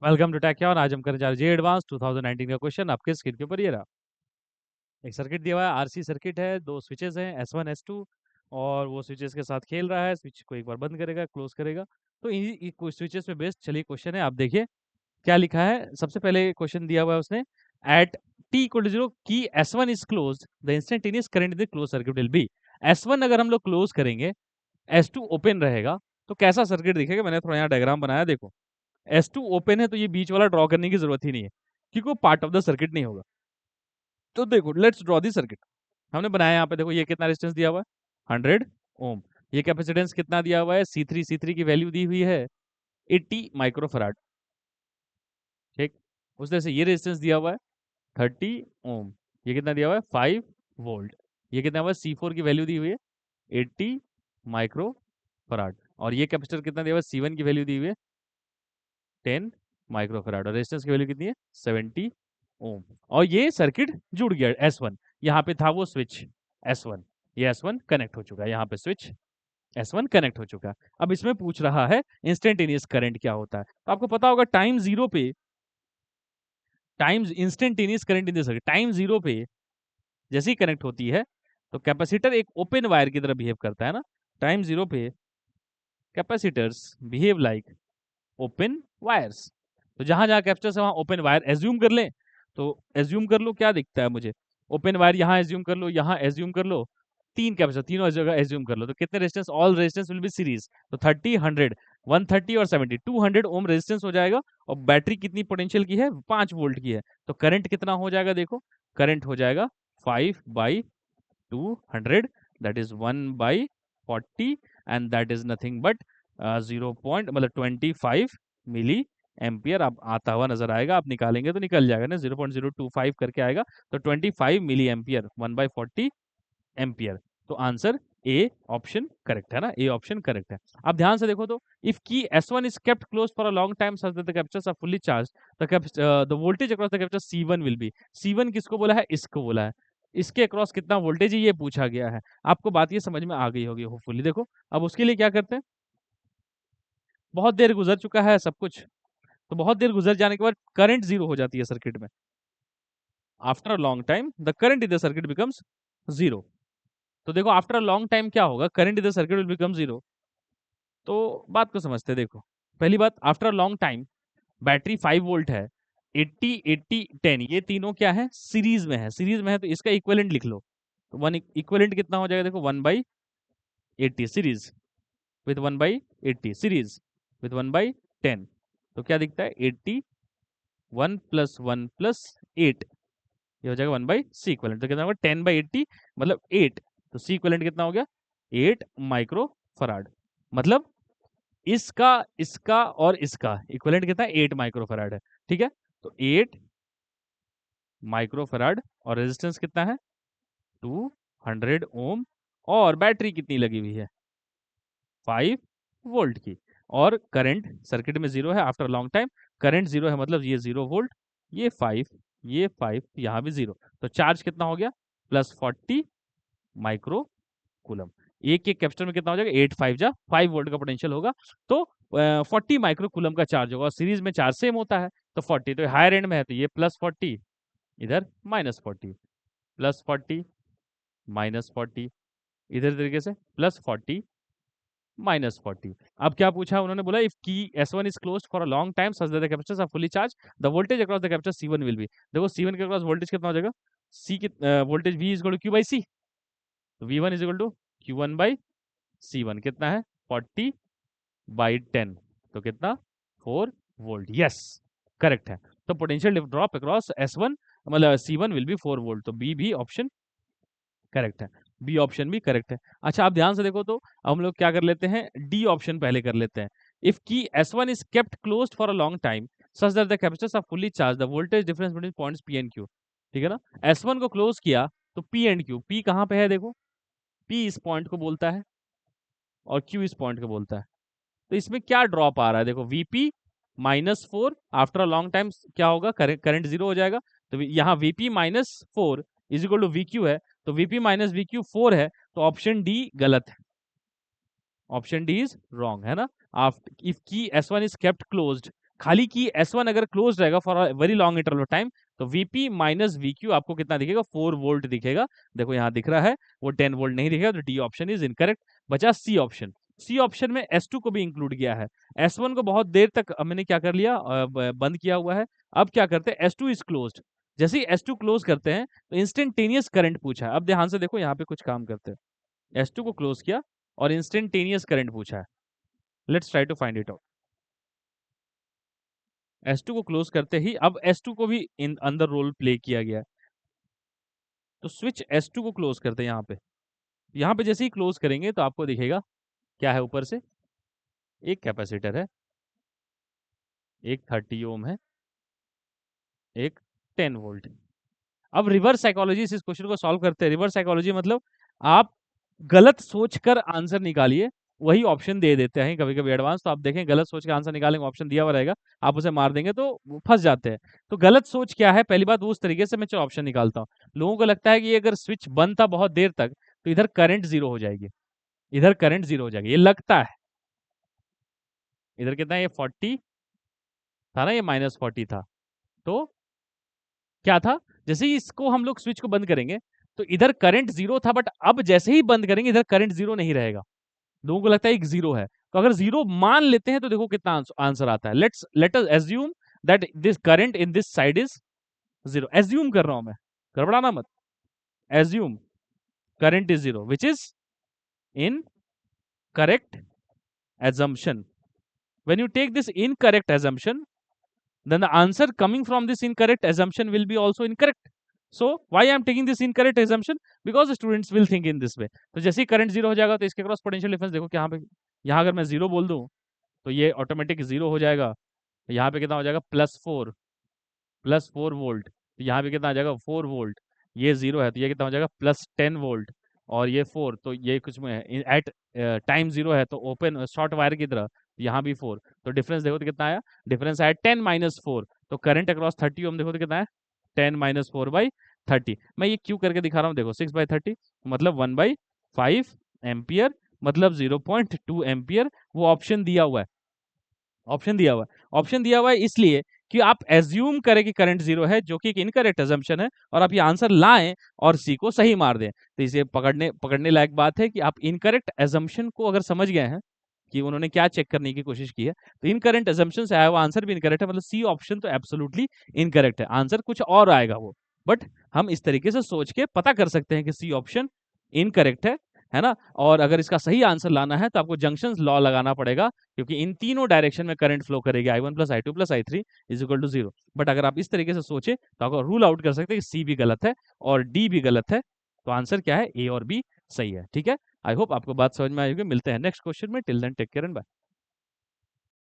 Welcome to take और आज हम करने जा रहे हैं एडवांस 2019 का क्वेश्चन आपके स्क्रीन के ऊपर ये रहा। एक सर्किट दिया हुआ है, आरसी सर्किट है, दो स्विचेस हैं S1 S2 और वो स्विचेस के साथ खेल रहा है। स्विच को एक बार बंद करेगा, क्लोज करेगा। तो इन्हीं स्विचेस पे बेस्ड चलिए क्वेश्चन है, आप देखिए क्या लिखा है। सबसे पहले क्वेश्चन दिया हुआ है उसने, एट t इक्वल टू 0 की S1 is close, the instantaneous current in the close circuit will be. S1 अगर हम लोग क्लोज करेंगे, S2 ओपन रहेगा, तो कैसा सर्किट दिखेगा। मैंने थोड़ा यहाँ डायग्राम बनाया, देखो S2 ओपन है तो ये बीच वाला ड्रॉ करने की जरूरत ही नहीं है, क्योंकि वो पार्ट ऑफ द सर्किट नहीं होगा। तो देखो लेट्स ड्रॉ दी सर्किट। हमने बनाया यहाँ पे, देखो ये कितना रेजिस्टेंस दिया हुआ है 100 ओम। ये कैपेसिटेंस कितना दिया हुआ है C3 की वैल्यू दी हुई है 80 माइक्रोफराड। ठीक, उस तरह से ये रेजिस्टेंस दिया हुआ है 30 ओम। ये कितना दिया हुआ है 5 वोल्ट। ये कितना हुआ है C4 की वैल्यू दी हुई है 80 माइक्रोफराड। और ये कैपेसिटर कितना दिया हुआ है C1 की वैल्यू दी हुई है 10 माइक्रोफराड और रेजिस्टेंस की वैल्यू कितनी है 70 ओम। और ये सर्किट जुड़ गया S1। यहाँ पे था वो स्विच S1, ये S1 कनेक्ट हो चुका है, यहाँ पे स्विच S1 कनेक्ट हो चुका है। अब इसमें पूछ रहा है इंस्टेंटेनियस करंट क्या होता है। तो आपको पता होगा टाइम जीरो पे, time instantaneous current in the circuit, time zero पे जैसे ही कनेक्ट होती है तो कैपेसिटर एक ओपन वायर की तरह बिहेव करता है ना। टाइम जीरो पे capacitors behave like open wires. तो जहां जहां कैपेसिटर से वहां ओपन वायर एज्यूम कर लें, तो एज्यूम कर लो क्या दिखता है मुझे, ओपन वायर यहाँ एज्यूम कर लो, यहाँ एज्यूम कर लो, तीन कैपेसिटर तीनों जगह एज्यूम कर लो। तो कितने resistance, all resistance will be series. तो 30 100 130 और 70 200 ओम रेजिस्टेंस हो जाएगा। और बैटरी कितनी पोटेंशियल की है 5 वोल्ट की है। तो करंट कितना हो जाएगा, देखो करंट हो जाएगा 5/200, that is 1/40 and that is nothing but 0 point मतलब 25 मिली एम्पियर। आप आता हुआ नजर आएगा, आप निकालेंगे तो निकल जाएगा ना, 0.025 करके आएगा। तो 25 मिली एम्पियर 1/40 एम्पियर। तो आंसर ए ऑप्शन करेक्ट है ना, ए ऑप्शन करेक्ट है। अब ध्यान से देखो तो, if key S1 is kept close for a long time such that the capacitors are fully charged, the voltage across the capacitor C1 will be. C1 किसको बोला है, इसको बोला है। इसके अक्रॉस कितना वोल्टेज है ये पूछा गया है। आपको बात ये समझ में आ गई होगी होपफुली। देखो अब उसके लिए क्या करते हैं, बहुत देर गुजर चुका है सब कुछ, तो बहुत देर गुजर जाने के बाद करंट जीरो हो जाती है सर्किट में। After a long time the current in the circuit becomes zero. तो देखो आफ्टर अ लॉन्ग टाइम क्या होगा, current in the circuit will become zero. तो बात को समझते हैं, देखो पहली बात, after a long time battery 5 volt है, 80 80 10 ये तीनों क्या है सीरीज में है, सीरीज में है तो इसका इक्विवेलेंट लिख लो। तो वन इक्विवेलेंट कितना हो जाएगा, देखो 1/80 सीरीज विथ 1/80 सीरीज विथ 1/10। तो क्या दिखता है 80 1 + 1 + 8, ये हो जाएगा 1/C इक्विवेलेंट। तो कितना होगा 10/80 मतलब 8। तो C इक्विवेलेंट कितना हो गया 8 माइक्रो फराड। मतलब इसका इसका और इसका इक्विवेलेंट कितना है 8 माइक्रोफराड है। ठीक है, तो 8 माइक्रोफराड और रेजिस्टेंस कितना है 200 ओम। और बैटरी कितनी लगी हुई है 5 वोल्ट की। और करंट सर्किट में जीरो है after long time, current zero है मतलब ये 0 वोल्ट, ये 5, ये 5, यहाँ भी जीरो। तो चार्ज कितना हो गया +40 माइक्रो कूलम। एक एक कैपेसिटर में कितना हो जाएगा 8 5 जा 5 वोल्ट का पोटेंशियल होगा। तो 40 माइक्रो कूलम का चार्ज होगा। सीरीज में चार्ज सेम होता है तो 40, तो हायर एंड में है तो ये +40, इधर -40, +40 -40, इधर तरीके से +40 -40। अब क्या पूछा उन्होंने, बोला if key S1 is closed for a long time such that the capacitors are fully charge, the voltage across the capacitor C1 will be. देखो C1 के अक्रॉस वोल्टेज कितना हो जाएगा, C की voltage V is equal to Q/C। तो V1 is equal to Q1/C1 कितना है 40/10। तो कितना 4 वोल्ट। यस करेक्ट है। तो पोटेंशियल ड्रॉप अक्रॉस S1 मतलब C1 विल बी 4 वोल्ट। तो बी भी ऑप्शन करेक्ट है, बी ऑप्शन भी करेक्ट है। अच्छा आप ध्यान से देखो तो हम लोग क्या कर लेते हैं, डी ऑप्शन पहले कर लेते हैं। If key S1 is kept closed for a long time such that the capacitors are fully charge, the voltage difference between points P and Q। ठीक है ना, S1 को क्लोज किया तो P एंड Q, P कहाँ पे है देखो, P इस पॉइंट को बोलता है और Q इस पॉइंट को बोलता है। तो इसमें क्या ड्रॉप आ रहा है, देखो Vp -4 after a long time क्या होगा, करंट जीरो हो जाएगा। तो यहाँ Vp -4 is equal to VQ है, तो Vp - VQ 4 है। तो ऑप्शन डी गलत है, ऑप्शन डी इज रॉन्ग है ना। If key S1 is kept closed खाली की S1 अगर क्लोज रहेगा for a very long interval of time, तो Vp माइनस Vq आपको कितना दिखेगा? 4 वोल्ट दिखेगा। देखो यहाँ दिख रहा है, वो 10 वोल्ट नहीं दिखेगा, तो डी ऑप्शन इज इनकरेक्ट। बचा सी ऑप्शन। सी ऑप्शन में S2 को भी इंक्लूड किया है। S1 को बहुत देर तक मैंने क्या कर लिया, बंद किया हुआ है। अब क्या करते हैं, S2 इज क्लोज्ड। जैसे ही S2 क्लोज करते हैं तो इंस्टेंटेनियस करंट पूछा है। अब ध्यान से देखो, यहाँ पे कुछ काम करते हैं। S2 को क्लोज किया और इंस्टेंटेनियस करंट पूछा है। Let's try to find it out. S2 को क्लोज करते ही अब S2 को भी इन अंदर रोल प्ले किया गया है। तो स्विच S2 को क्लोज करते हैं यहाँ पे। यहाँ पे जैसे ही क्लोज करेंगे तो आपको दिखेगा क्या है ऊपर से, एक कैपेसिटर है, एक 30 ओम है, एक 10 वोल्ट। अब रिवर्स साइकोलॉजी से इस क्वेश्चन को सॉल्व करते हैं। रिवर्स साइकोलॉजी मतलब आप गलत सोचकर आंसर निकालिए, वही ऑप्शन दे देते हैं कभी कभी एडवांस। तो आप देखें, गलत सोच के आंसर निकालेंगे, ऑप्शन दिया हुआ रहेगा, आप उसे मार देंगे तो वो फंस जाते हैं। तो गलत सोच क्या है, पहली बात वो उस तरीके से मैं चलो ऑप्शन निकालता हूँ। लोगों को लगता है कि अगर स्विच बंद था बहुत देर तक तो इधर करंट जीरो हो जाएगी, इधर करंट जीरो हो जाएगी, ये लगता है। इधर कितना है, ये 40 था ना, ये -40 था। तो क्या था, जैसे ही इसको हम लोग स्विच को बंद करेंगे तो इधर करंट जीरो था, बट अब जैसे ही बंद करेंगे इधर करंट जीरो नहीं रहेगा। लोगों को लगता है एक जीरो है, तो अगर जीरो मान लेते हैं तो देखो कितना आंसर आता है। Let us assume that this current in this side is zero. Assume कर रहा हूं मैं, गड़बड़ाना मत। Assume current is zero, which is in correct assumption. When you take this incorrect assumption, then the answer coming from this incorrect assumption will be also incorrect. So why I am taking this incorrect assumption? Because the students will think in this way. तो जैसे ही current zero हो जाएगा तो इसके cross potential difference देखो कि यहाँ पे, यहाँ अगर मैं जीरो बोल दूं तो ये ऑटोमेटिक जीरो हो जाएगा। यहाँ पे कितना हो जाएगा, +4 वोल्ट। तो यहाँ पे कितना आ जाएगा, 4 वोल्ट। ये जीरो है तो ये कितना हो जाएगा, +10 वोल्ट। और ये 4, तो ये कुछ में एट टाइम जीरो है तो ओपन शॉर्ट वायर की तरह, यहाँ भी 4। तो डिफरेंस देखो तो कितना आया, डिफरेंस आया 10 - 4। तो करंट अक्रॉस 30 ओम देखो तो कितना है, 10 - 4/30। मैं ये क्यों करके दिखा रहा हूँ, देखो 6/30 मतलब 1/5 एम्पियर, मतलब 0.2 एम्पियर। वो ऑप्शन दिया हुआ है, ऑप्शन दिया हुआ है, ऑप्शन दिया हुआ है इसलिए कि आप एज्यूम करें कि करंट जीरो है, जो कि एक इनकरेक्ट अजम्पशन है, और आप ये आंसर लाएं और सी को सही मार दें। तो इसे पकड़ने लायक बात है कि आप इनकरेक्ट अजम्पशन को अगर समझ गए हैं कि उन्होंने क्या चेक करने की कोशिश की है, तो इनकरेक्ट अजम्पशन से आया हुआ आंसर भी इनकरेक्ट है, मतलब सी ऑप्शन तो एब्सोल्युटली इनकरेक्ट है। आंसर कुछ और आएगा वो, बट हम इस तरीके से सोच के पता कर सकते हैं कि सी ऑप्शन इनकरेक्ट है ना। और अगर इसका सही आंसर लाना है तो आपको जंक्शन लॉ लगाना पड़ेगा, क्योंकि इन तीनों डायरेक्शन में करंट फ्लो करेगी, I1 + I2 + I3 = 0। बट अगर आप इस तरीके से सोचे तो आप रूल आउट कर सकते हैं कि सी भी गलत है और डी भी गलत है। तो आंसर क्या है, ए और बी सही है। ठीक है, आई होप आपको बात समझ में आई होगी। मिलते हैं नेक्स्ट क्वेश्चन में, till then take care and bye.